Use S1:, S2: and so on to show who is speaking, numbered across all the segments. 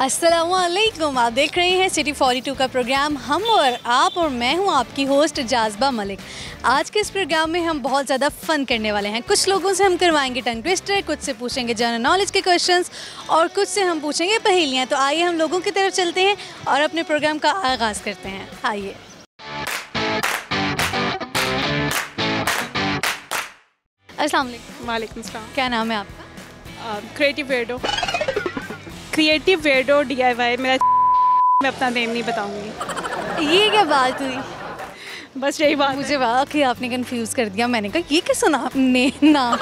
S1: अस्सलामुअलैकुम, आप देख रहे हैं सिटी 42 का प्रोग्राम हम और आप, और मैं हूं आपकी होस्ट जाज़बा मलिक। आज के इस प्रोग्राम में हम बहुत ज़्यादा फ़न करने वाले हैं। कुछ लोगों से हम करवाएंगे टंग ट्विस्टर, कुछ से पूछेंगे जनरल नॉलेज के क्वेश्चंस और कुछ से हम पूछेंगे पहेलियाँ। तो आइए हम लोगों की तरफ चलते हैं और अपने प्रोग्राम का आगाज़ करते हैं। आइए। अस्सलाम वालेकुम।
S2: वालेकुम सलाम।
S1: क्या नाम है आपका?
S2: क्रिएटिव वेडो DIY मेरा मैं अपना नेम नहीं बताऊंगी।
S1: ये क्या बात हुई?
S2: बस यही बात
S1: मुझे वाकई आपने कंफ्यूज कर दिया। मैंने कहा ये कैसा नाम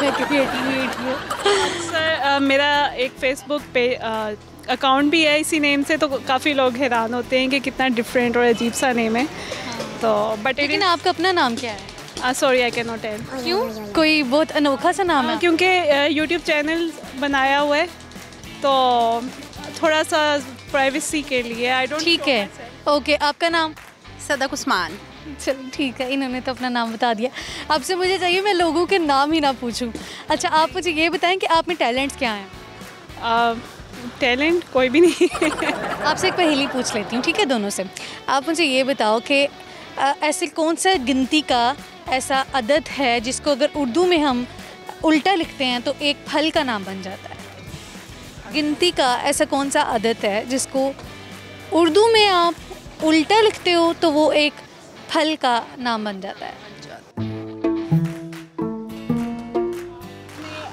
S1: है क्रिएटिव।
S2: सर मेरा एक फेसबुक पे अकाउंट भी है इसी नेम से, तो काफ़ी लोग हैरान होते हैं कि कितना डिफरेंट और अजीब सा नेम है। तो बट
S1: लेकिन आपका अपना नाम क्या है?
S2: Sorry I can not tell.
S1: क्यों? कोई बहुत अनोखा सा नाम है?
S2: क्योंकि यूट्यूब चैनल बनाया हुआ है तो थोड़ा सा प्राइवेसी के लिए आई डोंट।
S1: ठीक है, ओके। आपका नाम?
S3: सदक उस्मान।
S1: चलो ठीक है, इन्होंने तो अपना नाम बता दिया। अब से मुझे चाहिए मैं लोगों के नाम ही ना पूछूं। अच्छा, आप मुझे ये बताएं कि आप में टैलेंट्स क्या हैं?
S2: टैलेंट कोई भी नहीं।
S1: आपसे एक पहेली पूछ लेती हूँ, ठीक है, दोनों से। आप मुझे ये बताओ कि ऐसे कौन सा गिनती का ऐसा अदद है जिसको अगर उर्दू में हम उल्टा लिखते हैं तो एक फल का नाम बन जाता है? गिनती का ऐसा कौन सा अदद है जिसको उर्दू में आप उल्टा लिखते हो तो वो एक फल का नाम बन जाता है?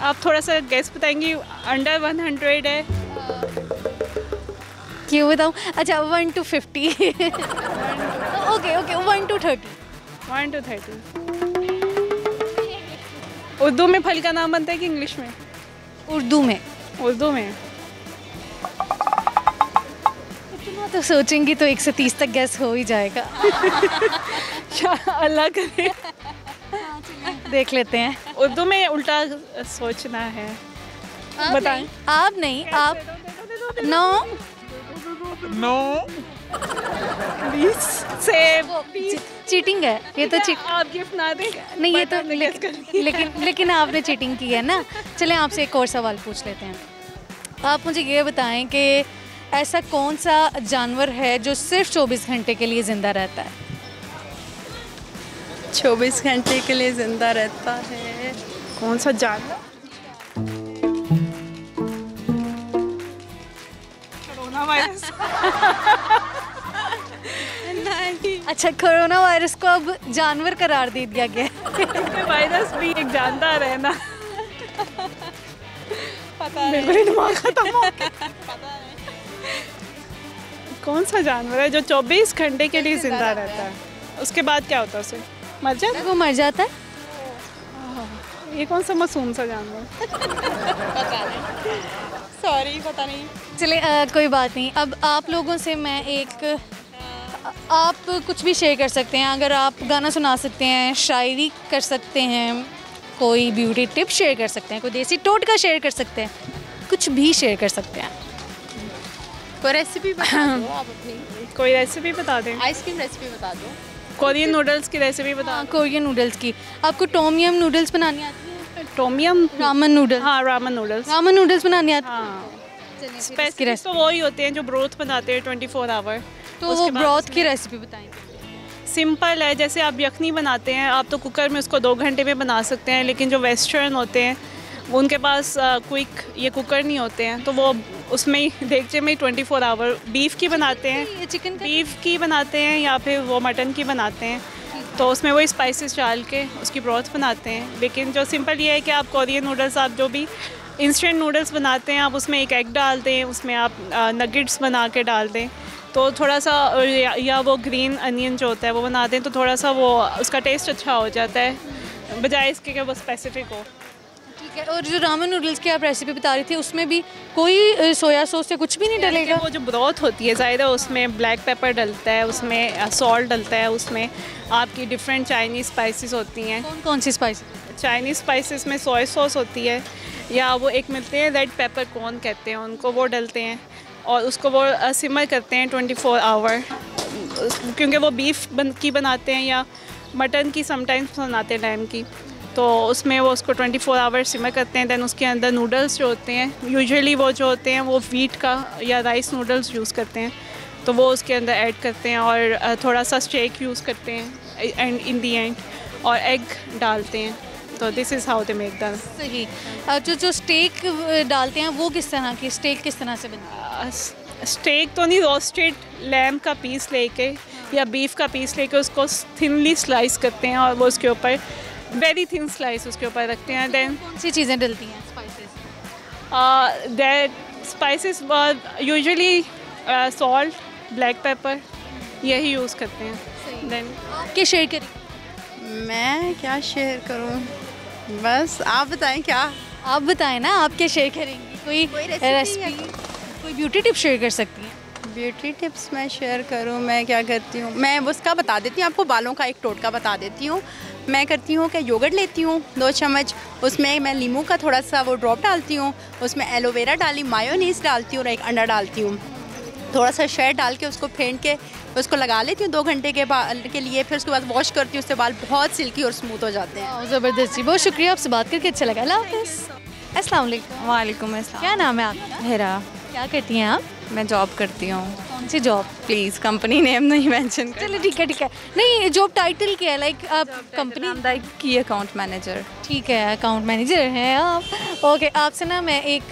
S2: आप थोड़ा सा गैस बताएंगी। अंडर 100 है।
S1: क्यों बताऊँ? अच्छा, 1 to 50। Okay 1 to 30।
S2: 1 to 30। Urdu में फल का नाम बनता है कि इंग्लिश में?
S1: उर्दू में।
S2: उर्दू में।
S1: इतना तो सोचेंगी तो 1 से 30 तक गैस हो ही जाएगा।
S2: अल्लाह करे।
S1: देख लेते हैं।
S2: उर्दू में उल्टा सोचना है। बताएं।
S1: आप नहीं, आप नो चीटिंग है ये तो।
S2: आप गिफ्ट ना दें।
S1: नहीं, ये तो लेकिन आपने चीटिंग की है ना। चलें, आपसे एक और सवाल पूछ लेते हैं। आप मुझे ये बताएं कि ऐसा कौन सा जानवर है जो सिर्फ 24 घंटे के लिए ज़िंदा रहता है?
S3: 24 घंटे के लिए जिंदा रहता है?
S2: कौन सा जानवर? Corona virus.
S3: नहीं।
S1: अच्छा, कोरोना वायरस को अब जानवर करार दे दिया गया।
S2: वायरस भी एक जानदार है ना।
S3: पता
S2: नहीं, दिमाग खत्म हो गया। कौन सा जानवर है जो 24 घंटे के लिए जिंदा रहता है? उसके बाद क्या होता है? उसे मर जाता है?
S1: वो मर जाता है।
S2: ये कौन सा मासूम सा जानवर?
S3: पता नहीं। सॉरी, पता नहीं।
S1: चले, कोई बात नहीं। अब आप लोगों से मैं आप कुछ भी शेयर कर सकते हैं। अगर आप गाना सुना सकते हैं, शायरी कर सकते हैं, कोई ब्यूटी टिप शेयर कर सकते हैं, कोई देसी टोटका शेयर कर सकते हैं, कुछ भी शेयर कर सकते हैं।
S3: कोई रेसिपी बता दो आप अपनी।
S2: कोई रेसिपी बता दें।
S3: आइसक्रीम रेसिपी बता दो।
S2: कोरियन नूडल्स की रेसिपी बता।
S1: कोरियन नूडल्स की। आपको टॉम यम नूडल्स बनानी आती है?
S2: टॉम यम?
S1: रामन नूडल्स।
S2: हाँ, रामन नूडल्स।
S1: रामन नूडल्स बनानी आती है?
S2: हाँ।
S1: स्पेसिफिक
S2: तो वही होते हैं जो ब्रोथ बनाते हैं 24 आवर।
S1: तो वो ब्रोथ की रेसिपी बताएंगे।
S2: सिंपल है। जैसे आप यखनी बनाते हैं, आप तो कुकर में उसको 2 घंटे में बना सकते हैं, लेकिन जो वेस्टर्न होते हैं उनके पास क्विक ये कुकर नहीं होते हैं, तो वो उसमें ही देगचे में 24 आवर बीफ की बनाते हैं।
S1: चिकन
S2: बीफ की बनाते हैं या फिर वो मटन की बनाते हैं, तो उसमें वही स्पाइसेस डाल के उसकी ब्रोथ बनाते हैं। लेकिन जो सिंपल ये है कि आप कोरियन नूडल्स, आप जो भी इंस्टेंट नूडल्स बनाते हैं, आप उसमें एक एग डाल दें, उसमें आप नगेट्स बना के डाल दें, तो थोड़ा सा या वो ग्रीन अनियन जो होता है वो बना दें, तो थोड़ा सा वो उसका टेस्ट अच्छा हो जाता है, बजाय इसके कि वो स्पेसिफिक हो।
S1: ठीक है। और जो रामेन नूडल्स की आप रेसिपी बता रही थी, उसमें भी कोई सोया सॉस या कुछ भी नहीं डलेगा?
S2: वो जो ब्रोथ होती है ज़ाहिर है उसमें ब्लैक पेपर डलता है, उसमें सॉल्ट डलता है, उसमें आपकी डिफरेंट चाइनीज़ स्पाइसेस होती हैं।
S1: कौन सी स्पाइस?
S2: चाइनीज़ स्पाइसेस में सोया सॉस होती है, या वो एक मिलते हैं रेड पेपर कॉर्न कहते हैं उनको, वो डलते हैं और उसको वो सिमर करते हैं 24 आवर, क्योंकि वो बीफ की बनाते हैं या मटन की समटाइम्स बनाते हैं लैम की, तो उसमें वो उसको 24 आवर्स सिमर करते हैं। दैन उसके अंदर नूडल्स जो होते हैं, यूजुअली वो जो होते हैं वो वीट का या राइस नूडल्स यूज़ करते हैं, तो वो उसके अंदर ऐड करते हैं और थोड़ा सा स्टेक यूज़ करते हैं एंड इन दी एंड, और एग डालते हैं। तो this is how they make the
S1: सही। जो स्टेक डालते हैं वो किस तरह की स्टेक किस तरह से बनती है?
S2: स्टेक तो नहीं, रोस्टेड लैम का पीस लेके या बीफ का पीस लेके उसको थिनली स्लाइस करते हैं और वो उसके ऊपर वेरी थिन स्लाइस उसके ऊपर रखते हैं। देन
S1: कौन सी चीज़ें डलती हैं spices?
S2: That spices usually salt, black pepper, यही यूज़ करते हैं। देन
S1: आपके शेयर करिए।
S3: मैं क्या शेयर करूं, बस आप बताएं क्या।
S1: आप बताएं ना, आप क्या शेयर करेंगी? कोई रेसिपी, कोई ब्यूटी टिप शेयर कर सकती हैं?
S3: ब्यूटी टिप्स मैं शेयर करूं, मैं क्या करती हूँ, मैं उसका बता देती हूँ आपको, बालों का एक टोटका बता देती हूँ। मैं करती हूँ कि योगर्ट लेती हूँ 2 चम्मच, उसमें मैं नींबू का थोड़ा सा वो ड्रॉप डालती हूँ, उसमें एलोवेरा डाली, मायोनीस डालती हूँ और एक अंडा डालती हूँ, थोड़ा सा शहद डाल के उसको फेंट के उसको लगा लेती हूँ 2 घंटे के लिए। फिर उसके बाद वॉश करती हूँ, उससे बाल बहुत सिल्की और स्मूथ हो जाते हैं।
S1: ज़बरदस्त जी, बहुत शुक्रिया, आपसे बात करके अच्छा लगा। अल्लाह हाफ़िज़। अस्सलाम वालेकुम।
S4: वालेकुम अस्सलाम।
S1: क्या नाम है आपका?
S4: हेरा।
S1: क्या करती हैं आप?
S4: मैं जॉब करती हूँ।
S1: कौन सी जॉब?
S4: प्लीज़ कंपनी नेम नहीं मेंशन कर।
S1: चलिए ठीक है। नहीं, जॉब टाइटल क्या है? लाइक आप कंपनी
S4: की अकाउंट मैनेजर।
S1: ठीक है, अकाउंट मैनेजर हैं आप। ओके, आपसे ना मैं एक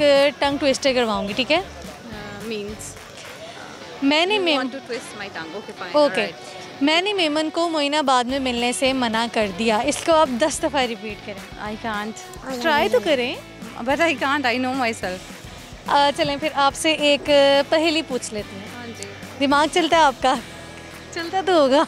S1: टंग ट्विस्टर करवाऊंगी, ठीक है?
S4: मींस
S1: मैंने मैंने मेमन को मोइनाबाद में मिलने से मना कर दिया। इसको आप 10 दफ़ा रिपीट करें।
S4: I can't.
S1: ट्राई तो करें।
S4: But I can't, I know my self.
S1: चलें फिर आपसे एक पहेली पूछ लेती हैं।
S4: हाँ जी।
S1: दिमाग चलता है आपका? चलता तो होगा।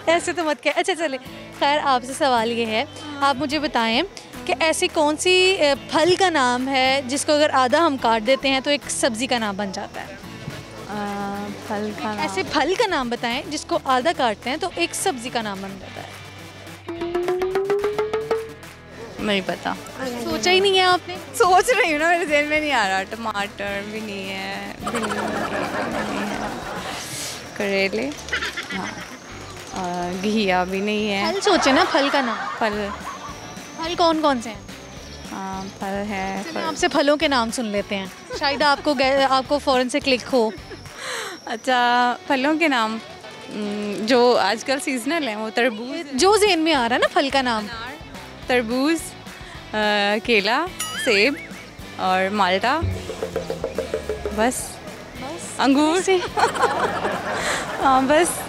S1: ऐसे तो मत कह। अच्छा चले, खैर आपसे सवाल ये है, आप मुझे बताएं कि ऐसी कौन सी फल का नाम है जिसको अगर आधा हम काट देते हैं तो एक सब्ज़ी का नाम बन जाता है?
S4: फल का नाम।
S1: ऐसे फल का नाम बताएं जिसको आधा काटते हैं तो एक सब्ज़ी का नाम बन जाता है।
S4: नहीं पता।
S1: सोचा ही नहीं है आपने?
S4: सोच रही हूँ ना, मेरे ज़हन में नहीं आ रहा। टमाटर भी नहीं है, भिंडी नहीं है, करेले, हाँ, घिया भी नहीं है।
S1: फल सोचे ना, फल का नाम।
S4: फल
S1: कौन कौन से हैं?
S4: हाँ फल है।
S1: चलिए आपसे फलों के नाम सुन लेते हैं, शायद आपको फ़ौरन से क्लिक हो।
S4: अच्छा, फलों के नाम जो आजकल सीजनल हैं वो तरबूज।
S1: जो ज़हन में आ रहा है ना फल का नाम।
S4: तरबूज, केला, सेब और माल्टा, बस अंगूर से। हाँ बस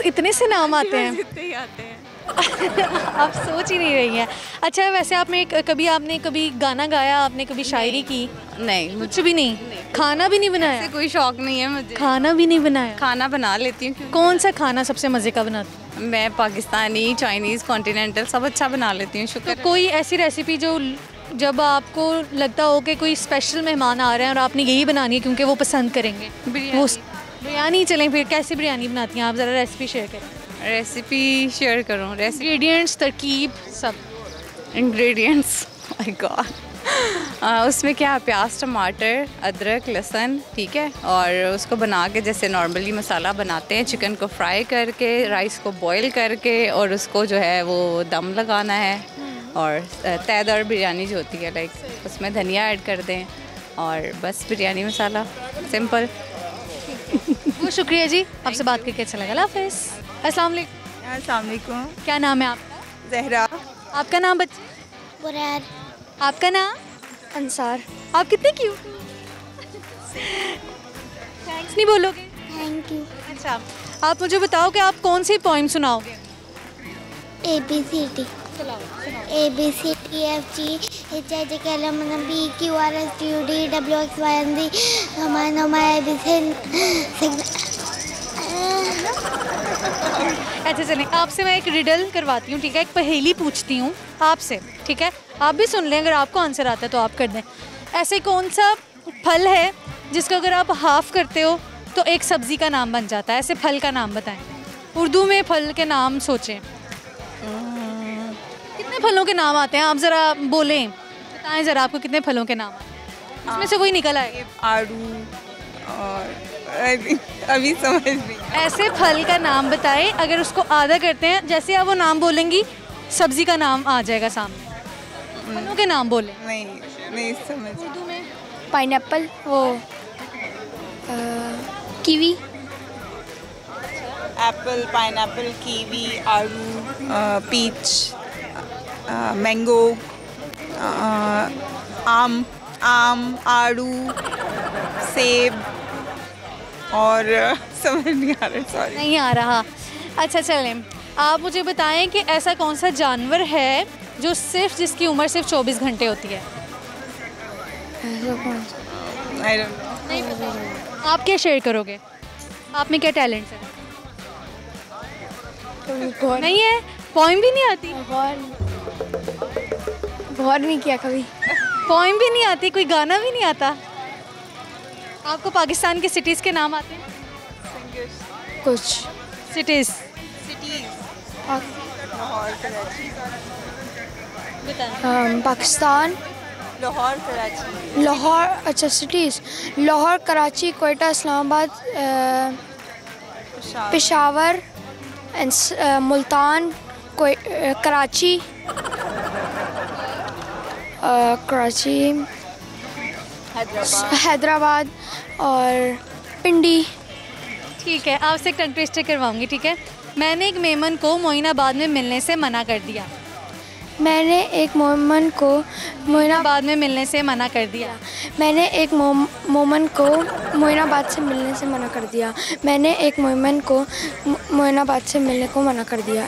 S1: इतने से नाम आते हैं।
S4: इतने ही आते हैं।
S1: आप सोच ही नहीं रही हैं। अच्छा वैसे आपने कभी गाना गाया, आपने कभी शायरी की?
S4: नहीं,
S1: कुछ भी नहीं। खाना भी नहीं बनाया?
S4: ऐसे कोई शौक नहीं है मुझे।
S1: खाना भी नहीं बनाया?
S4: खाना बना लेती हूँ।
S1: कौन सा खाना सबसे मज़े का बनाती हूँ?
S4: मैं पाकिस्तानी, चाइनीज़, कॉन्टिनेंटल सब अच्छा बना लेती हूँ, शुक्र।
S1: तो कोई ऐसी रेसिपी जो जब आपको लगता हो कि कोई स्पेशल मेहमान आ रहे हैं और आपने यही बनानी है क्योंकि वो पसंद करेंगे? बिरयानी। चलें फिर, कैसी बिरयानी बनाती हैं आप? ज़रा रेसिपी शेयर करें।
S4: रेसिपी शेयर करूँ?
S1: इंग्रेडिएंट्स, तरकीब, सब
S4: इंग्रेडिएंट्स। My God. उसमें क्या, प्याज, टमाटर, अदरक, लहसुन, ठीक है, और उसको बना के जैसे नॉर्मली मसाला बनाते हैं, चिकन को फ्राई करके, राइस को बॉईल करके, और उसको जो है वो दम लगाना है। और तैदर बिरयानी जो होती है, लाइक उसमें धनिया ऐड कर दें और बस बिरयानी मसाला, सिंपल।
S1: बहुत शुक्रिया जी, आपसे बात करके अच्छा लगा। अल्लाह हाफ़िज़। अस्सलाम वालेकुम। क्या नाम है आपका?
S5: ज़हरा।
S1: आपका नाम बच्चे?
S6: बुरैर।
S1: आपका नाम?
S6: अंसार।
S1: आप कितने क्यूट हो। थैंक्स नहीं बोलोगे?
S6: Thank you.
S1: अच्छा, आप मुझे बताओ कि आप कौन सी पोइम सुनाओगे?
S6: ABCD। ABCDFG HIJKLMNOPQRSTUVWXYZ
S1: अच्छा चलें, आपसे मैं एक रिडल करवाती हूँ, ठीक है? एक पहेली पूछती हूँ आपसे, ठीक है? आप भी सुन लें, अगर आपको आंसर आता है तो आप कर दें। ऐसे कौन सा फल है जिसको अगर आप हाफ़ करते हो तो एक सब्ज़ी का नाम बन जाता है? ऐसे फल का नाम बताएं। उर्दू में फल के नाम सोचें। कितने फलों के नाम आते हैं? आप ज़रा बोलें, बताएं ज़रा आपको कितने फलों के नाम आते हैं? इसमें से कोई निकल आए?
S5: आड़ू,
S4: और अभी समझ नहीं।
S1: ऐसे फल का नाम बताएं, अगर उसको आधा करते हैं, जैसे आप वो नाम बोलेंगी सब्जी का नाम आ जाएगा सामने। फलों के नाम बोले।
S4: नहीं समझ।
S1: उर्दू में
S6: पाइनएप्पल, वो कीवी,
S4: एप्पल, पाइनएप्पल, कीवी, आड़ू, पीच, मैंगो, आम, आड़ू, सेब और समझ नहीं आ रहा, सॉरी।
S1: नहीं आ रहा। अच्छा चलें, आप मुझे बताएं कि ऐसा कौन सा जानवर है जो जिसकी उम्र सिर्फ 24 घंटे होती है।
S4: I don't know.
S1: नहीं पता। आप क्या शेयर करोगे? आप में क्या टैलेंट है? नहीं है, पोइम भी नहीं आती।
S6: गौर नहीं किया कभी।
S1: पोइम भी नहीं आती, कोई गाना भी नहीं आता। आपको पाकिस्तान के सिटीज़ के नाम आते हैं?
S6: कुछ
S1: सिटीज़
S6: पाकिस्तान,
S4: लाहौर, कराची।
S6: लाहौर, अच्छा सिटीज़, लाहौर, कराची, कोयटा, इस्लामाबाद, पेशावर, मुल्तान, कराची, हैदराबाद और पिंडी।
S1: ठीक है, आपसे एक टंग ट्विस्टर करवाऊंगी, ठीक है। मैंने एक मेमन को मोइनाबाद में मिलने से मना कर दिया।
S6: मैंने एक मोमन को
S1: मोइनाबाद में मिलने से मना कर दिया।
S6: मैंने एक मोमन को मोइनाबाद से मिलने से मना कर दिया। मैंने एक मोमन को मोइनाबाद से मिलने को मना कर दिया।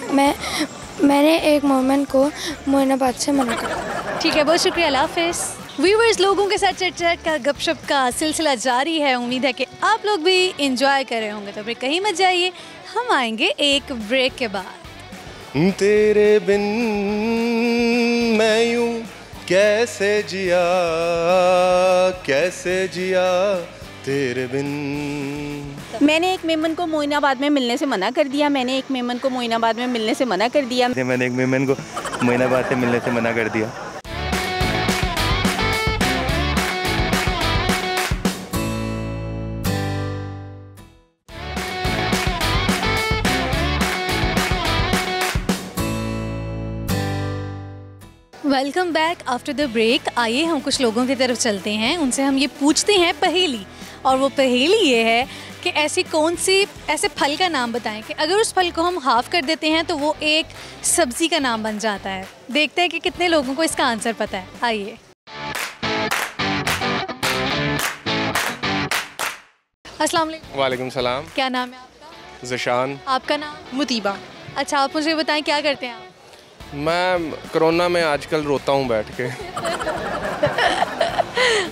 S6: मैंने एक मोमन को मोइनाबाद से मना कर दिया।
S1: ठीक है, बहुत शुक्रिया, अल्लाह हाफ़िज़। व्यूवर्स, लोगों के साथ चर्चा का गपशप का सिलसिला जारी है। उम्मीद है कि आप लोग भी इंजॉय कर रहे होंगे, तो फिर कहीं मत जाइए, हम आएंगे एक ब्रेक के बाद।
S5: तेरे बिन मैं यूं कैसे जिया तेरे बिन।
S3: मैंने एक मेमन को मोइनाबाद में मिलने से मना कर दिया। मैंने एक मेमन को मोइनाबाद में मिलने से मना कर दिया।
S5: मैंने एक मेमन को मोइनाबाद से मिलने से मना कर दिया।
S1: Welcome back after the break. आइए हम कुछ लोगों की तरफ चलते हैं, उनसे हम ये पूछते हैं पहेली। और वो पहेली ये है कि ऐसे फल का नाम बताएं कि अगर उस फल को हम हाफ कर देते हैं तो वो एक सब्ज़ी का नाम बन जाता है। देखते हैं कि कितने लोगों को इसका आंसर पता है। आइए। अस्सलाम वालेकुम।
S7: वालेकुम सलाम।
S1: क्या नाम है आपका?
S7: ज़शान।
S1: आपका नाम?
S4: मुतीबा।
S1: अच्छा, आप मुझे बताएं क्या करते हैं आप?
S7: मैं कोरोना में आजकल रोता हूँ बैठ के।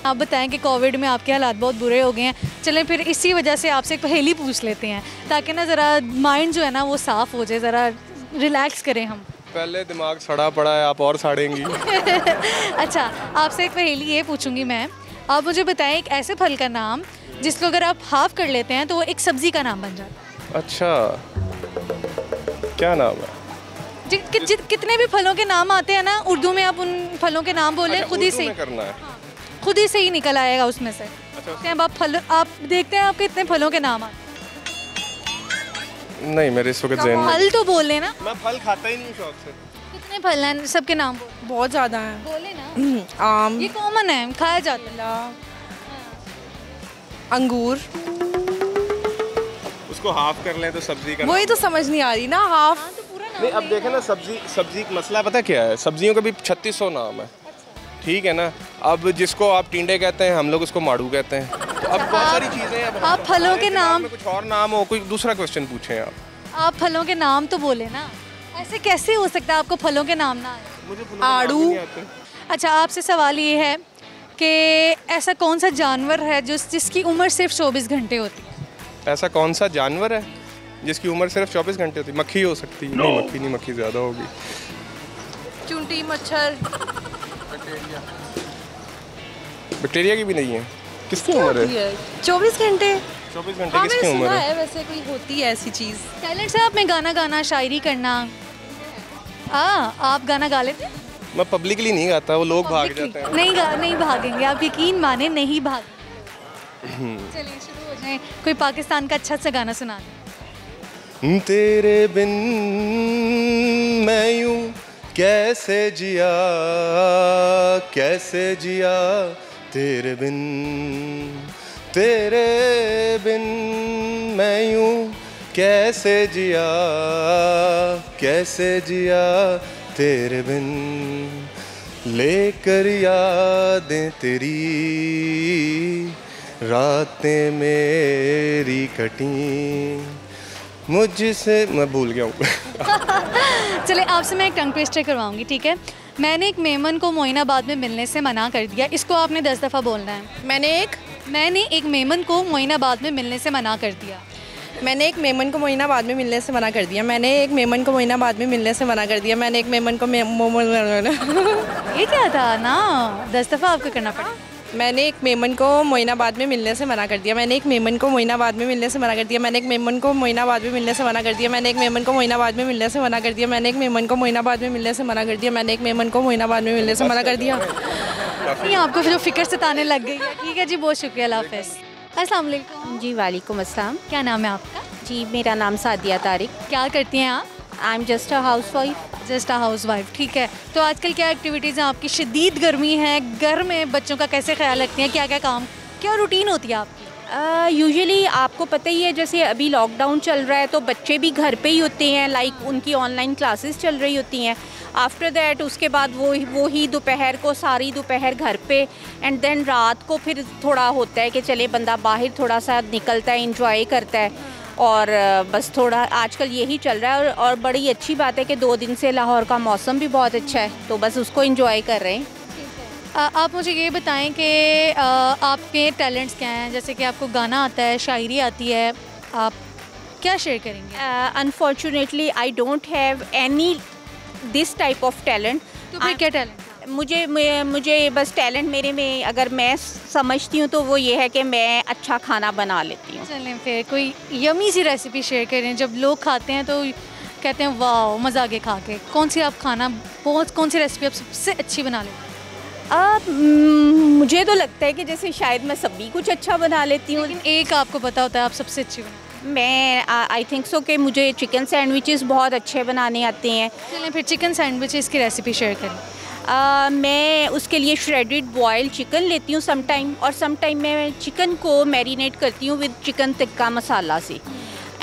S1: आप बताएं कि कोविड में आपके हालात बहुत बुरे हो गए हैं। चलें फिर इसी वजह से आपसे एक पहेली पूछ लेते हैं, ताकि ना ज़रा माइंड जो है ना वो साफ़ हो जाए, ज़रा रिलैक्स करें हम।
S7: पहले दिमाग सड़ा पड़ा है, आप और साड़ेंगी।
S1: अच्छा, आपसे एक पहेली ये पूछूंगी मैं। आप मुझे बताएं एक ऐसे फल का नाम जिसको अगर आप हाफ कर लेते हैं तो वो एक सब्ज़ी का नाम बन जाता है।
S7: अच्छा, क्या नाम है?
S1: कितने भी फलों के नाम आते हैं ना उर्दू में, आप उन फलों के नाम बोले।
S7: अच्छा,
S1: खुद ही
S7: उर्दू
S1: से
S7: में करना है।
S1: खुद ही से ही निकल आएगा उसमें से।
S7: अच्छा।
S1: आप देखते हैं आपके इतने फलों के नाम आते
S7: नहीं, मेरे इस वक्त ज़हन
S1: हैं।
S7: में
S1: फल तो बोले ना।
S7: मैं फल खाता ही नहीं शौक से।
S1: कितने फल हैं, सबके नाम
S4: बहुत ज़्यादा है।
S1: बोले ना।
S4: आम,
S1: ये कॉमन है, खाया जाता है।
S4: अंगूर।
S7: उसको हाफ कर लें तो सब्जी का
S4: वही तो समझ नहीं आ रही ना, हाफ।
S7: नहीं, अब देखें ना, सब्जी का मसला पता क्या है? सब्जियों का भी 3600 नाम है। ठीक है ना। अब जिसको आप टिंडे कहते हैं, हम लोग उसको माड़ू कहते हैं। तो अब बहुत सारी चीज़ें हैं। अब
S1: आप फलों के नाम,
S7: कुछ और नाम हो, कोई दूसरा क्वेश्चन पूछें
S1: आप फलों के नाम तो बोले ना। ऐसे कैसे हो सकता है आपको फलों के नाम ना आए?
S7: मुझे
S4: आड़ू।
S1: अच्छा, आपसे सवाल ये है कि ऐसा कौन सा जानवर है जिसकी उम्र सिर्फ 24 घंटे होती है?
S7: ऐसा कौन सा जानवर है जिसकी उम्र सिर्फ 24 घंटे होती है? मक्खी हो सकती है। नहीं, मक्खी ज़्यादा होगी।
S4: चूंटी, मच्छर।
S7: बैक्टीरिया की भी नहीं है। किसकी उम्र है?
S4: 24 घंटे।
S7: 24 घंटे किसकी उम्र है?
S4: वैसे कोई होती है ऐसी चीज़।
S1: टैलेंट है आप में गाना गाना, शायरी करना। आप गाना गा लेते हैं?
S7: मैं पब्लिकली नहीं गाता, वो लोग भाग जाते हैं।
S1: नहीं भागेंगे, आप यकीन माने, नहीं भाग। चलिए शुरू हो जाए, कोई पाकिस्तान का अच्छा सा गाना सुना दें।
S5: तेरे बिन मैं यूं कैसे जिया, कैसे जिया तेरे बिन, तेरे बिन मैं यूं कैसे जिया, कैसे जिया तेरे बिन, लेकर यादें तेरी रातें मेरी कटी, मुझसे मैं भूल गया हूँ।
S1: चलिए आपसे मैं एक टंग ट्विस्टर करवाऊंगी, ठीक है। मैंने एक मेमन को मोइनाबाद में मिलने से मना कर दिया, इसको आपने 10 दफ़ा बोलना है। मैंने एक मेमन को मोइनाबाद में मिलने से मना कर दिया।
S8: मैंने एक मेमन को मोइनाबाद में मिलने से मना कर दिया। मैंने एक मेमन को मोइनाबाद में मिलने से मना कर दिया। मैंने एक मेमन को
S1: ये क्या था ना, 10 दफ़ा आपको करना पड़ा।
S8: मैंने एक मेमन को मोइनाबाद में मिलने से मना कर दिया। मैंने एक मेमन को मोइनाबाद में मिलने से मना कर दिया। मैंने एक मेमन को मोइनाबाद में मिलने से मना कर दिया। मैंने एक मेमन को मोइनाबाद में मिलने से मना कर दिया। मैंने एक मेमन को मोइनाबाद में मिलने से मना कर दिया। मैंने एक मेमन को मोइनाबाद में मिलने से मना कर दिया।
S1: नहीं, आपको जो फिक्र सताने लग गई है। ठीक है जी, बहुत शुक्रिया, अल्लाह हाफ़िज़। अस्सलाम वालेकुम।
S9: जी वालेकुम अस्सलाम।
S1: क्या नाम है आपका?
S9: जी मेरा नाम सादिया तारिक।
S1: क्या करती हैं आप?
S9: I am just a house wife.
S1: Just a house wife, ठीक है। तो आजकल क्या एक्टिविटीज़ हैं आपकी? शदीद गर्मी है, घर में बच्चों का कैसे ख्याल रखती हैं? क्या क्या काम, क्या रूटीन होती है आपकी?
S9: यूजुअली आपको पता ही है, जैसे अभी लॉकडाउन चल रहा है तो बच्चे भी घर पे ही होते हैं, लाइक उनकी ऑनलाइन क्लासेस चल रही होती हैं। आफ्टर दैट उसके बाद वो ही दोपहर को सारी दोपहर घर पे, एंड देन रात को फिर थोड़ा होता है कि चले बंदा बाहर थोड़ा सा निकलता है, इंजॉय करता है। और बस थोड़ा आजकल यही चल रहा है। और बड़ी अच्छी बात है कि 2 दिन से लाहौर का मौसम भी बहुत अच्छा है, तो बस उसको इंजॉय कर रहे हैं।
S1: आप मुझे ये बताएं कि आपके टैलेंट्स क्या हैं? जैसे कि आपको गाना आता है, शायरी आती है, आप क्या शेयर करेंगे?
S9: Unfortunately I don't have any this type of talent.
S1: तो फिर क्या टैलेंट?
S9: मुझे बस टैलेंट मेरे में अगर मैं समझती हूँ तो वो ये है कि मैं अच्छा खाना बना लेती हूँ।
S1: चलें फिर कोई यमी सी रेसिपी शेयर करें, जब लोग खाते हैं तो कहते हैं वाह मज़ा आ गया खा के। कौन सी रेसिपी आप सबसे अच्छी बना लेते हैं?
S9: मुझे तो लगता है कि जैसे शायद मैं सभी कुछ अच्छा बना लेती हूँ,
S1: लेकिन एक आपको पता होता है आप सबसे अच्छी बना।
S9: मैं आई थिंक सो कि मुझे चिकन सैंडविचेस बहुत अच्छे बनाने आते हैं।
S1: चलें फिर चिकन सैंडविचेस की रेसिपी शेयर करें।
S9: मैं उसके लिए श्रेडेड बॉयल चिकन लेती हूँ समटाइम, और समटाइम मैं चिकन को मैरिनेट करती हूँ विद चिकन टिक्का मसाला से।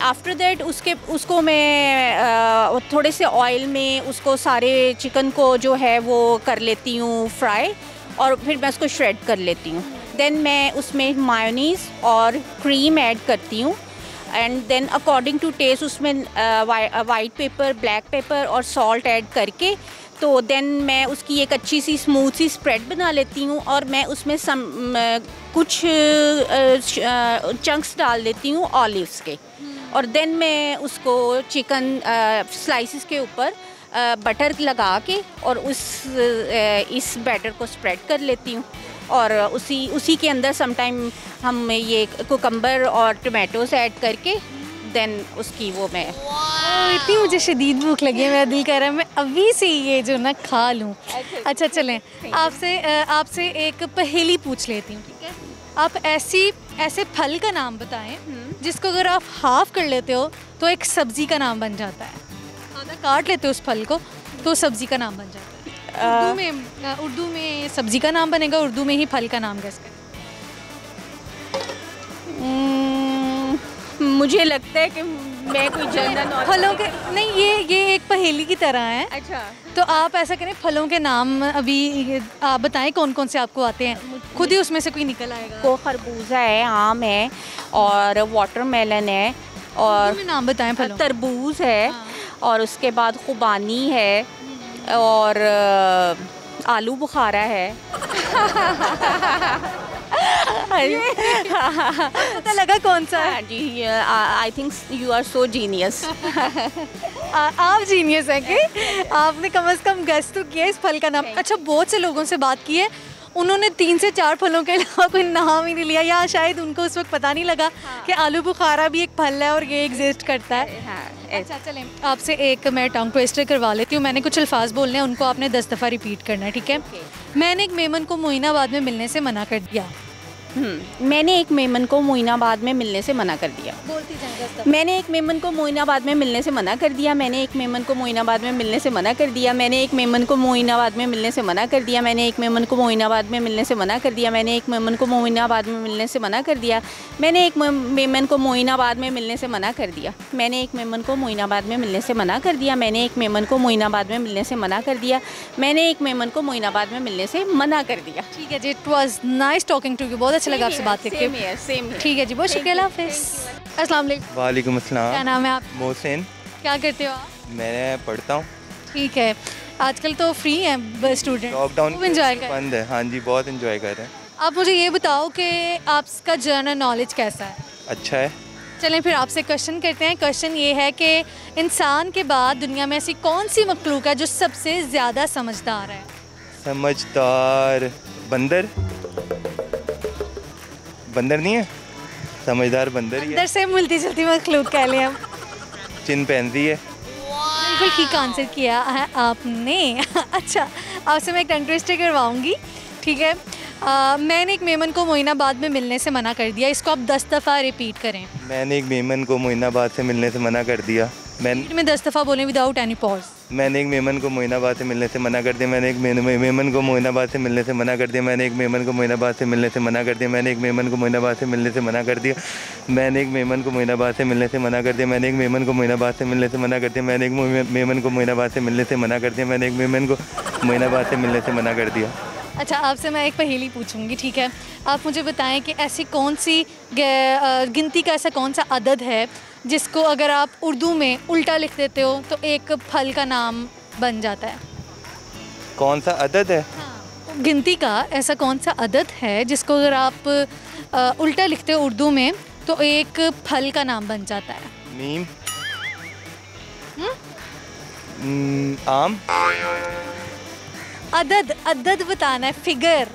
S9: आफ्टर दैट उसको मैं थोड़े से ऑयल में उसको सारे चिकन को जो है वो कर लेती हूँ फ्राई, और फिर मैं उसको श्रेड कर लेती हूँ। देन मैं उसमें मायोनीज़ और क्रीम ऐड करती हूँ, and then according to taste उसमें वाइट पेपर, ब्लैक पेपर और सॉल्ट ऐड करके, तो देन मैं उसकी एक अच्छी सी स्मूथ सी स्प्रेड बना लेती हूँ, और मैं उसमें कुछ चंक्स डाल देती हूँ ऑलिव्स के, और देन मैं उसको चिकन स्लाइसिस के ऊपर बटर लगा के और इस बैटर को स्प्रेड कर लेती हूँ, और उसी के अंदर समटाइम हम ये कुकम्बर और टमाटोस ऐड करके देन उसकी वो मैं
S1: इतनी मुझे शदीद भूख लगी है, मेरा दिल कह रहा है मैं अभी से ये जो ना खा लूँ। अच्छा चलें, आपसे एक पहेली पूछ लेती हूँ, ठीक है? आप ऐसे फल का नाम बताएं जिसको अगर आप हाफ कर लेते हो तो एक सब्जी का नाम बन जाता है। आधा काट लेते हो उस फल को तो सब्जी का नाम बन जाता है। उर्दू में सब्जी का नाम बनेगा, उर्दू में ही फल का नाम कैसे?
S9: मुझे लगता है कि मैं कोई जनरल
S1: फलों के नहीं, ये एक पहेली की तरह है।
S9: अच्छा,
S1: तो आप ऐसा करें, फलों के नाम अभी आप बताएं कौन कौन से आपको आते हैं, खुद ही उसमें से कोई निकल आएगा।
S9: को खरबूजा है, आम है और वाटरमेलन है, और
S1: नाम बताएं फलों।
S9: तरबूज है, और उसके बाद खुबानी है, और आलू बुखारा है।
S1: पता लगा कौन सा है?
S9: जी, I think you are so genius.
S1: आप जीनियस हैं कि आपने कम से कम गेस तो किया इस फल का नाम। अच्छा, बहुत से लोगों से बात की है, उन्होंने 3 से 4 फलों के अलावा कोई नाम ही नहीं लिया, या शायद उनको उस वक्त पता नहीं लगा कि आलू बुखारा भी एक फल है और ये एग्जिस्ट करता है। अच्छा चलें, आपसे एक मैं टंग ट्विस्टर करवा लेती हूँ। मैंने कुछ अल्फाज बोलने हैं, उनको आपने 10 दफ़ा रिपीट करना है, ठीक है? मैंने एक मेमन को मोइनाबाद में मिलने से मना कर दिया।
S9: मैंने एक मेमन को मोइनाबाद में मिलने से मना कर दिया।
S1: बोलती जाएगा।
S9: मैंने एक मेमन को मोइनाबाद में मिलने से मना कर दिया। मैंने एक मेमन को मोइनाबाद में मिलने से मना कर दिया। मैंने एक मेमन को मोइनाबाद में मिलने से मना कर दिया। मैंने एक मेमन को मोइनाबाद में मिलने से मना कर दिया। मैंने एक मेमन को मोइनाबाद में मिलने से मना कर दिया। मैंने एक मेमन को मोइनाबाद में मिलने से मना कर दिया। मैंने एक मेमन को मोइनाबाद में मिलने से मना कर दिया। मैंने एक मेमन को मोइनाबाद में मिलने से मना कर दिया। मैंने एक मेमन को मोइनाबाद में मिलने से मना कर दिया।
S1: ठीक है जी, it was nice talking to you, बहुत अच्छा लगा आपसे बात करके।
S9: सेम
S1: ठीक है जी, बहुत शुक्रिया, अल्लाह हाफिज़। अस्सलाम वालेकुम।
S10: वालेकुम अस्सलाम।
S1: क्या नाम है आप?
S10: मोहसिन।
S1: क्या करते हो आप?
S10: मैं पढ़ता हूँ।
S1: ठीक है, आजकल तो फ्री हैं स्टूडेंट,
S10: लॉकडाउन
S1: एंजॉय कर
S10: बंद है। हाँ जी, बहुत एंजॉय कर रहे हैं।
S1: आप मुझे ये बताओ कि आपका जनरल नॉलेज कैसा है?
S10: अच्छा है।
S1: चलें फिर आपसे क्वेश्चन करते हैं। क्वेश्चन ये है कि इंसान के बाद दुनिया में ऐसी कौन सी मखलूक है जो सबसे ज़्यादा समझदार है?
S10: समझदार बंदर। बंदर नहीं है, समझदार बंदर ही है।
S1: अंदर से मिलती जुलती मखलूक कह लें हम।
S10: चिंपैंजी है।
S1: बिल्कुल ठीक आंसर किया है आपने। अच्छा, आपसे मैं एक टंग ट्विस्टर करवाऊंगी, ठीक है? मैंने एक मेमन को मोइनाबाद में मिलने से मना कर दिया। इसको आप 10 दफ़ा रिपीट करें।
S10: मैंने एक मेमन को मोइनाबाद से मिलने से मना कर दिया।
S1: मैं 10 दफ़ा बोलें विदाउट एनी पॉज।
S10: मैंने एक मेमन को मोइनाबाद से मिलने से मना कर दिया। मैंने एक मेमन को मोइनाबाद से मिलने से मना कर दिया। मैंने एक मेमन को मोइनाबाद से मिलने से मना कर दिया। मैंने एक मेमन को मोइनाबाद से मिलने से मना कर दिया। मैंने एक मेमन को मोइनाबाद से मिलने से मना कर दिया। मैंने एक मेमन को मोइनाबाद से मिलने से मना कर दिया। मैंने एक मेमन को मोइनाबाद से मिलने से मना कर दिया। मैंने एक मेमन को मोइनाबाद से मिलने से मना कर दिया।
S1: अच्छा, आपसे मैं एक पहेली पूछूंगी, ठीक है? आप मुझे बताएं कि ऐसी कौन सी गिनती का ऐसा कौन सा अदद है जिसको अगर आप उर्दू में उल्टा लिख देते हो तो एक फल का नाम बन जाता है?
S10: कौन सा अदद है?
S1: हाँ, गिनती का ऐसा कौन सा अदद है जिसको अगर आप उल्टा लिखते हो उर्दू में तो एक फल का नाम बन जाता है?
S10: मीम। आम।
S1: अदद, अदद बताना है, फिगर।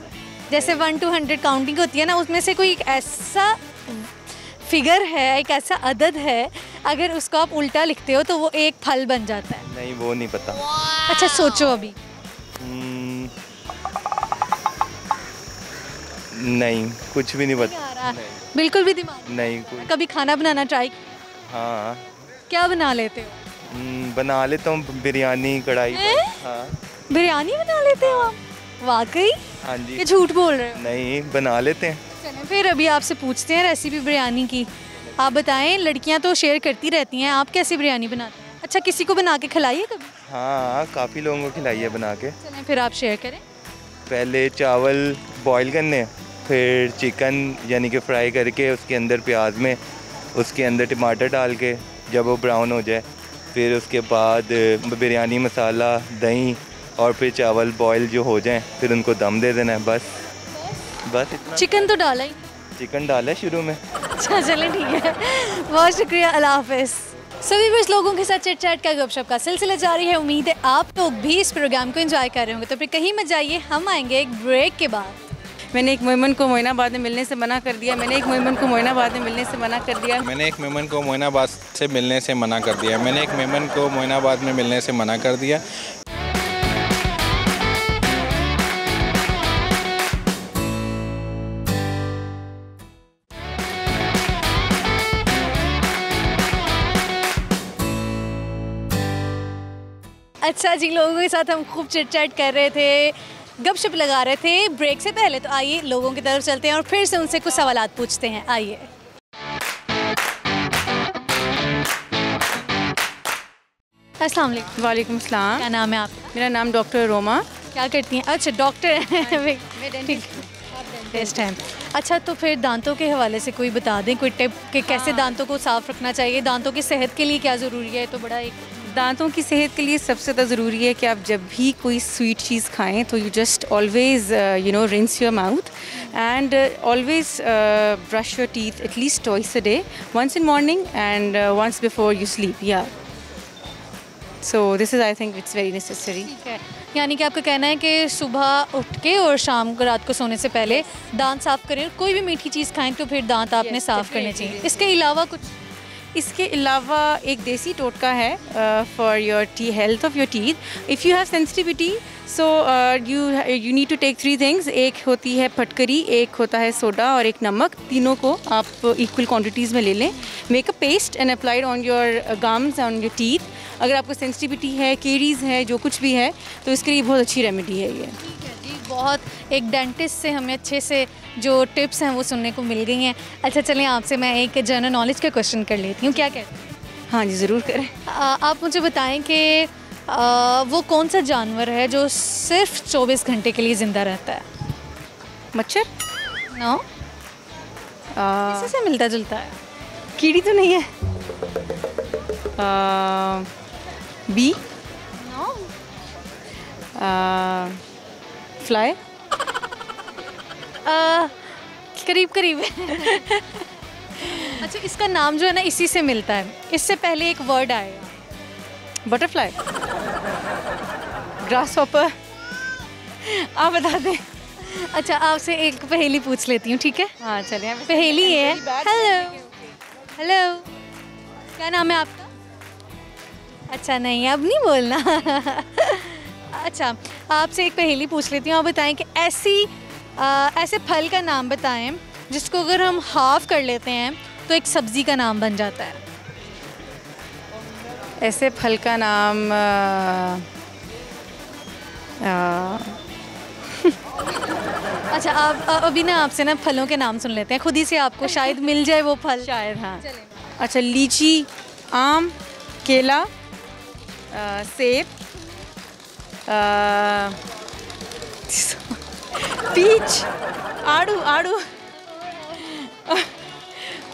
S1: जैसे 1 to 100 काउंटिंग होती है ना, उसमें से कोई एक ऐसा फिगर है, एक ऐसा अदद है, अगर उसको आप उल्टा लिखते हो तो वो एक फल बन जाता है।
S10: नहीं, वो नहीं पता।
S1: अच्छा, सोचो अभी।
S10: नहीं, कुछ भी नहीं पता।
S1: बिल्कुल भी दिमाग
S10: नहीं।
S1: कभी खाना बनाना ट्राई?
S10: हाँ।
S1: क्या बना लेते हो?
S10: बना लेता हूँ बिरयानी, कढ़ाई। हाँ।
S1: बिरयानी बना लेते हो आप? वाकई?
S10: हाँ जी।
S1: ये झूठ बोल रहे हो?
S10: नहीं, बना लेते हैं।
S1: चलें फिर अभी आपसे पूछते हैं रेसिपी बिरयानी की। आप बताएं, लड़कियां तो शेयर करती रहती हैं, आप कैसी बिरयानी बनाते हैं? अच्छा, किसी को बना के खिलाइए कभी?
S10: हाँ, काफ़ी लोगों को खिलाई है बना के।
S1: चलें फिर आप शेयर करें।
S10: पहले चावल बॉईल करने, फिर चिकन यानी कि फ्राई करके उसके अंदर प्याज में, उसके अंदर टमाटर डाल के जब वो ब्राउन हो जाए, फिर उसके बाद बिरयानी मसाला, दही और फिर चावल बॉईल जो हो जाएं, फिर उनको दम दे देना है। बस इतना।
S1: चिकन तो डाला ही?
S10: चिकन डाला है शुरू में।
S1: अच्छा, चलें ठीक है, बहुत शुक्रिया, अल्लाह हाफिज़। सभी बस लोगों के साथ चिट चैट का गपशप का सिलसिला जारी है। उम्मीद है आप लोग भी इस प्रोग्राम को एंजॉय कर रहे होंगे। तो फिर कहीं मत जाइए, हम आएंगे एक ब्रेक के बाद।
S3: मैंने एक मेमन को मोइनाबाद में मिलने से मना कर दिया। मैंने एक मेमन को मोइनाबाद में मिलने से मना कर दिया।
S11: मैंने एक मेमन को मोइनाबाद से मिलने से मना कर दिया। मैंने एक मेमन को मोइनाबाद में मिलने से मना कर दिया।
S1: अच्छा जी, लोगों के साथ हम खूब चिट चैट कर रहे थे, गपशप लगा रहे थे ब्रेक से पहले। तो आइए लोगों की तरफ चलते हैं और फिर से उनसे कुछ सवालात पूछते हैं। आइए। अस्सलाम वालेकुम।
S3: वालेकुम सलाम।
S1: क्या नाम है आपका?
S3: मेरा नाम डॉक्टर रोमा।
S1: क्या करती हैं? अच्छा, डॉक्टर हैं। ठीक, डेंटिस्ट हैं। अच्छा, तो फिर दांतों के हवाले से कोई बता दें, कोई टिप कि कैसे दांतों को साफ़ रखना चाहिए, दांतों की सेहत के लिए क्या ज़रूरी है? तो बड़ा एक
S3: दांतों की सेहत के लिए सबसे ज़्यादा ज़रूरी है कि आप जब भी कोई स्वीट चीज़ खाएं तो you just always rinse your mouth and always brush your teeth at least twice a day, once in morning and once before you sleep. Yeah so this is, I think it's very necessary.
S1: ठीक है, यानी कि आपका कहना है कि सुबह उठ के और शाम को रात को सोने से पहले दांत साफ़ करें। कोई भी मीठी चीज़ खाएं तो फिर दांत आपने साफ़ करने चाहिए। इसके अलावा कुछ?
S3: इसके अलावा एक देसी टोटका है for your health of your teeth. If you have sensitivity so you need to take 3 things. एक होती है फटकरी, एक होता है सोडा और एक नमक। तीनों को आप इक्वल क्वांटिटीज़ में ले लें। Make a paste and applied on your gums, on your teeth. अगर आपको सेंसिटिविटी है, केरीज है, जो कुछ भी है, तो इसके लिए बहुत अच्छी रेमेडी है ये।
S1: बहुत एक डेंटिस्ट से हमें अच्छे से जो टिप्स हैं वो सुनने को मिल गई हैं। अच्छा चलें, आपसे मैं एक जनरल नॉलेज का क्वेश्चन कर लेती हूँ, क्या कहते हैं?
S3: हाँ जी, ज़रूर करें।
S1: आप मुझे बताएं कि वो कौन सा जानवर है जो सिर्फ 24 घंटे के लिए ज़िंदा रहता है?
S3: मच्छर?
S1: नो, इसी से मिलता जुलता है।
S3: कीड़ी तो नहीं है? बी?
S1: नो।
S3: फ्लाई?
S1: करीब करीब है। अच्छा, इसका नाम जो है ना इसी से मिलता है। इससे पहले एक वर्ड आएगा।
S3: बटरफ्लाई? Grass hopper? आप बता दें।
S1: अच्छा, आपसे एक पहेली पूछ लेती हूँ, ठीक है?
S3: हाँ चलिए।
S1: पहेली है, हेलो हेलो, क्या नाम है आपका? अच्छा नहीं, अब नहीं बोलना। अच्छा, आपसे एक पहेली पूछ लेती हूँ। आप बताएं कि ऐसे फल का नाम बताएं जिसको अगर हम हाफ कर लेते हैं तो एक सब्ज़ी का नाम बन जाता है।
S3: ऐसे फल का नाम
S1: अच्छा, आप अभी ना आपसे ना फलों के नाम सुन लेते हैं, खुद ही से आपको शायद मिल जाए वो फल।
S3: शायद, हाँ। अच्छा, लीची, आम, केला, सेब, पीच, आड़ू आड़ू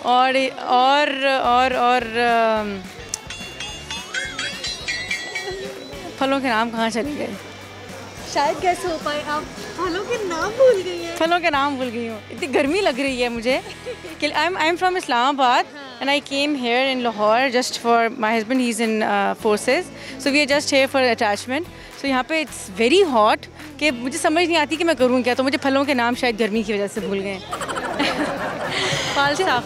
S3: और फलों के नाम कहाँ चले गए?
S1: शायद कैसे हो पाए आप फलों के नाम भूल गई हैं?
S3: फलों के नाम भूल गई हूँ, इतनी गर्मी लग रही है मुझे कि I am from Islamabad and I came here in Lahore just for my husband, he's in forces, so we are just here for attachment. So यहाँ पे it's very hot कि मुझे समझ नहीं आती कि मैं करूँ क्या, तो मुझे फलों के नाम शायद गर्मी की वजह से भूल गए।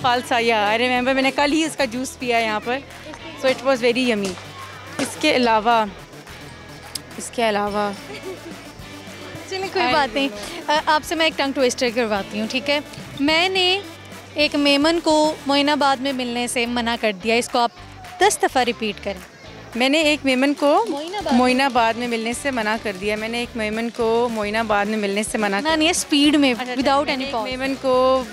S3: फालसा या आई रिमेंबर, मैंने कल ही इसका जूस पिया यहाँ पर, so it was very yummy. इसके अलावा
S1: चलिए कोई बात नहीं, आपसे मैं एक टंग ट्विस्टर करवाती हूँ, ठीक है? मैंने एक मेमन को मोइनाबाद में मिलने से मना कर दिया। इसको आप 10 दफ़ा रिपीट करें।
S3: मैंने एक मेमन को मोइनाबाद में मिलने से मना कर दिया। मैंने एक मेमन को मोइनाबाद में मिलने से मना
S1: नहीं है, स्पीड में, विदाउट एनी पॉज।
S3: मेमन को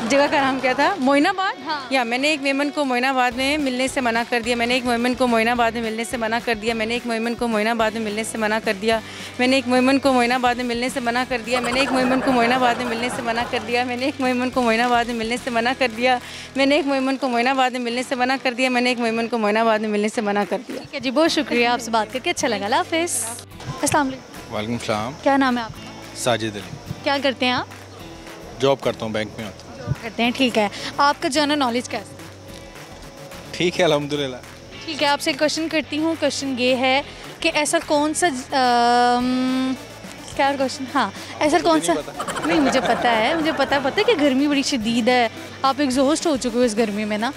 S3: जगह का नाम क्या था? मोइनाबाद। हाँ। या मैंने एक मेमन को मोइनाबाद में मिलने से मना कर दिया। मैंने एक मेमन को मोइनाबाद में मिलने से मना कर दिया। मैंने एक मेमन को मोइनाबाद में मिलने से मना कर दिया। मैंने एक मेमन को मोइनाबाद में मिलने से मना कर दिया। मैंने एक मेमन को मोइनाबाद में मिलने से मना कर दिया। मैंने एक मेमन को मोइनाबाद में मिलने से मना कर दिया। मैंने एक मेमन को मोइनाबाद में मिलने से मना कर दिया। मैंने एक मेमन को मोइनाबाद में मिलने से मना कर दिया।
S1: ठीक है जी, बहुत शुक्रिया, आपसे बात करके अच्छा लगा। अल्लाह हाफ़िज़। अस्सलाम वालेकुम।
S11: वालेकुम सलाम।
S1: क्या नाम है आपका?
S11: साजिद अली।
S1: क्या करते हैं आप?
S11: जॉब करता हूँ, बैंक में होता हूँ।
S1: करते हैं, ठीक है। आपका जनरल नॉलेज कैसा?
S11: ठीक है, अल्हम्दुलिल्लाह।
S1: ठीक है, आपसे क्वेश्चन करती हूँ। क्वेश्चन ये है कि ऐसा कौन सा क्या क्वेश्चन? हाँ, ऐसा कौन सा नहीं, मुझे पता है, मुझे पता है कि गर्मी बड़ी शदीद है, आप एग्जॉस्ट हो चुके हो इस गर्मी में ना,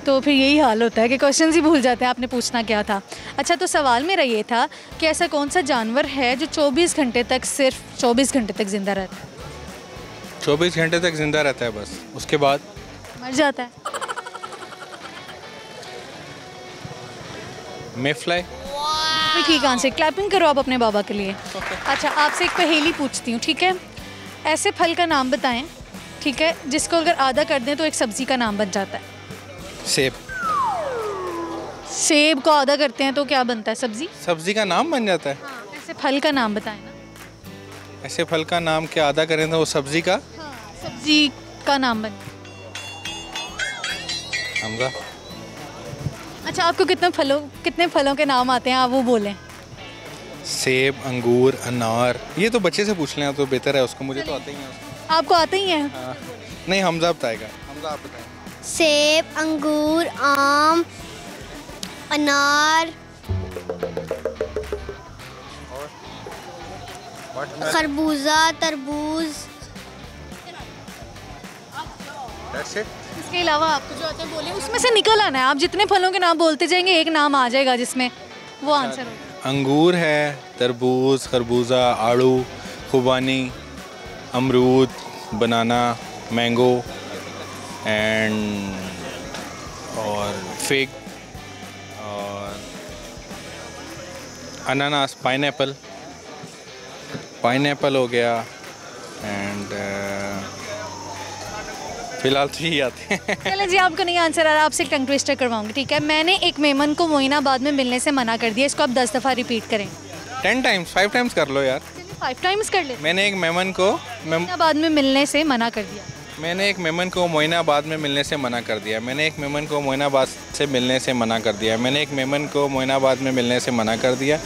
S1: तो फिर यही हाल होता है कि क्वेश्चन ही भूल जाते हैं आपने पूछना क्या था। अच्छा, तो सवाल मेरा ये था कि ऐसा कौन सा जानवर है जो 24 घंटे तक, सिर्फ 24 घंटे तक ज़िंदा रहता है?
S11: 24 घंटे तक जिंदा रहता है, बस उसके बाद
S1: मर जाता है।
S11: मेफ्लाई।
S1: ठीक आंसर, क्लैपिंग करो आप अपने बाबा के लिए। अच्छा, आपसे एक पहेली पूछती हूँ, ठीक है? ऐसे फल का नाम बताएं, ठीक है, जिसको अगर आधा कर दें तो एक सब्जी का नाम बन जाता है।
S11: सेब।
S1: सेब को आधा करते हैं तो क्या बनता है? सब्जी।
S11: सब्जी का नाम बन जाता है।
S1: हाँ, ऐसे फल का नाम बताएं ना।
S11: ऐसे फल का नाम क्या आधा करें तो वो सब्जी का?
S1: हाँ, सब्जी का नाम बन।
S11: हमजा।
S1: अच्छा, आपको कितने फलों के नाम आते हैं, आप वो बोलें।
S11: सेब, अंगूर, अनार, ये तो बच्चे से पूछ लें तो बेहतर है, उसको मुझे तो आते ही हैं।
S1: आपको आते ही हैं?
S11: हाँ। नहीं, हमजा बताएगा। हमजा आप बताएं।
S12: सेब, अंगूर, आम, अनार, खरबूजा, तरबूज,
S7: That's it.
S1: इसके अलावा आपको जो आता है बोले, उसमें से निकल आना है। आप जितने फलों के नाम बोलते जाएंगे एक नाम आ जाएगा जिसमें वो आंसर होगा।
S11: अंगूर है, तरबूज, खरबूजा, आड़ू, खुबानी, अमरूद, बनाना, मैंगो एंड और फिग और अनानास, पाइनएप्पल हो गया एंड फिलहाल तो यही आते हैं।
S1: चलें जी, आपको नहीं आंसर आ रहा, आपसे टंग ट्विस्टर करवाऊंगी, ठीक है। मैंने एक मेमन को मोइनाबाद में मिलने से मना कर दिया, इसको आप 10 दफ़ा रिपीट करें।
S11: 10 टाइम्स, 5 टाइम्स कर लो यार।
S1: 5 टाइम्स कर ले।
S11: मैंने एक मेमन को
S1: मोइनाबाद में मिलने से मना कर दिया।
S11: मैंने एक मेमन को मोइनाबाद में मिलने से मना कर दिया। मैंने एक मेमन को मोइनाबाद से मिलने से मना कर दिया। मैंने एक मेमन को मोइनाबाद में मिलने से मना कर दिया।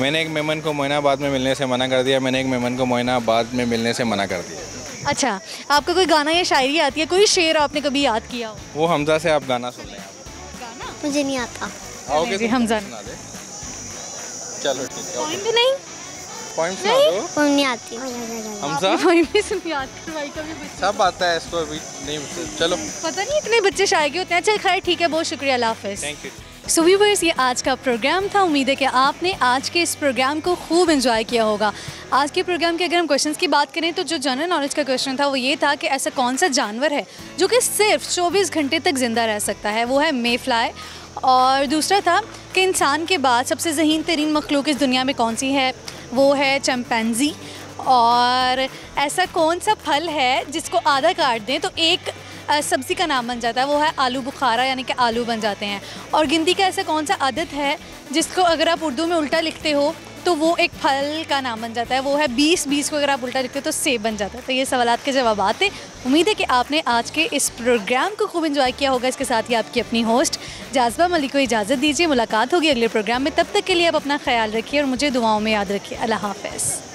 S11: मैंने एक मेमन को मोइनाबाद में मिलने से मना कर दिया। मैंने एक मेमन को मोइनाबाद में मिलने से मना कर दिया।
S1: अच्छा, आपको कोई गाना या शायरी आती है, कोई शेर आपने कभी याद किया हो?
S11: वो हमजा से आप गाना सुन लें।
S12: मुझे नहीं आता।
S11: आओगे
S1: जी, हमजा।
S11: चलो ठीक है।
S1: पॉइंट भी नहीं?
S11: पॉइंट सुना दो।
S12: पॉइंट नहीं आती।
S11: हमजा
S1: पॉइंट भी सुन याद करवाई कभी बच्चे।
S11: सब आता है इसको अभी नहीं। चलो,
S1: पता नहीं इतने बच्चे शायरी होते हैं। चल खैर ठीक है, बहुत शुक्रिया, अल्लाह हाफ़िज़।
S11: Thank you.
S1: सो व्यूअर्स, ये आज का प्रोग्राम था। उम्मीद है कि आपने आज के इस प्रोग्राम को खूब एंजॉय किया होगा। आज के प्रोग्राम के अगर हम क्वेश्चंस की बात करें तो जो जनरल नॉलेज का क्वेश्चन था वो ये था कि ऐसा कौन सा जानवर है जो कि सिर्फ 24 घंटे तक ज़िंदा रह सकता है, वो है मे फ्लाई। और दूसरा था कि इंसान के बाद सबसे ज़हीन तरीन मखलूक इस दुनिया में कौन सी है, वो है चिंपैंजी। और ऐसा कौन सा फल है जिसको आधा काट दें तो एक सब्ज़ी का नाम बन जाता है, वो है आलू बुखारा, यानी कि आलू बन जाते हैं। और गिनती का ऐसा कौन सा आदत है जिसको अगर आप उर्दू में उल्टा लिखते हो तो वो एक फल का नाम बन जाता है, वो है 20 को अगर आप उल्टा लिखते हो तो सेब बन जाता है। तो ये सवालात के जवाब आते। उम्मीद है कि आपने आज के इस प्रोग्राम को खूब एंजॉय किया होगा। इसके साथ ही आपकी अपनी होस्ट जाज़बा मलिक को इजाज़त दीजिए। मुलाकात होगी अगले प्रोग्राम में, तब तक के लिए आप अपना ख्याल रखिए और मुझे दुआओं में याद रखिए। अल्लाह हाफ़िज़।